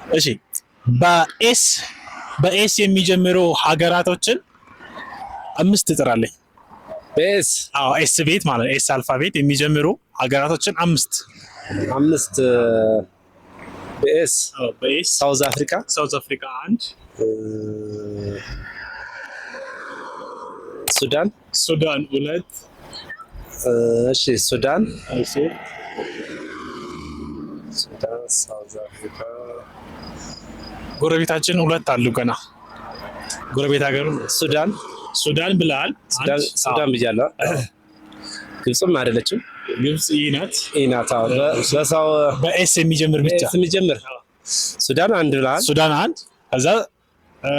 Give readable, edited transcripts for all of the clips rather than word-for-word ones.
እሺ በኤስ የሚጀምሩ ሀገራቶችን 5 ጥራለኝ። በኤስ አዎ ኤስ ቤት ማለት ኤስ አልፋቤት የሚጀምሩ ሀገራቶችን 5 በኤስ በኤስ ሳውዝ አፍሪካ 1 ሱዳን 2 እሺ ሱዳን ሳውዝ አፍሪካ ጎረቤታችን 2 አሉ ገና ጎረቤት ሀገሩ ሱዳን ብለሃል። ሱዳን ብያለሁ። ግብጽም አይደለችም። ግብጽ ናት። በሳው በኤስ የሚጀምር ብቻ ሱዳን 1 ብለሃል። ሱዳን 1 ከዛ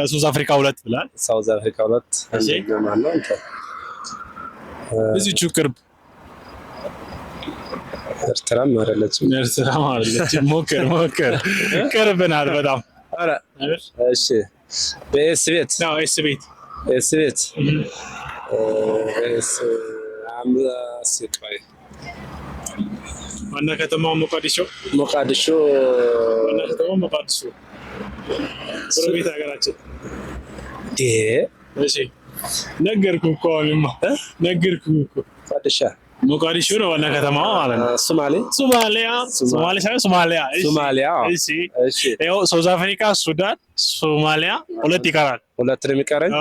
ሳውዝ አፍሪካ 2 ብለሃል። ሳውዝ አፍሪካ 2 ማን ነው? እዚሁ ቅርብ ኤርትራም አይደለችም። ሞክር ቅርብ ናት በጣም። ኧረ እሺ በኤስ ቤት ዋና ከተማው ሞቃዲሾ ጎረቤት ሀገራችን። እሺ ነገርኩህ እኮ አሁንማ ነገርኩህ እኮ ሞቃዲሾ ነው ዋና ከተማዋ ማለት ነው። ሶማሊያ እሺ ያው ሳውዝ አፍሪካ፣ ሱዳን፣ ሶማሊያ 2 ይቀራል። 2 ነው የሚቀረኝ።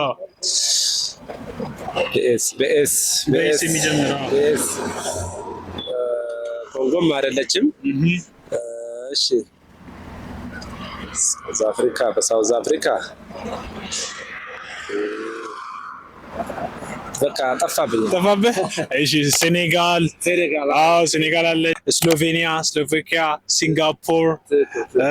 በኤስ የሚጀምረው ኮንጎም አይደለችም። እሺ በሳውዝ አፍሪካ በቃ ጠፋብህ። እሺ ሴኔጋል አለ፣ ስሎቬኒያ፣ ስሎቫኪያ፣ ሲንጋፖር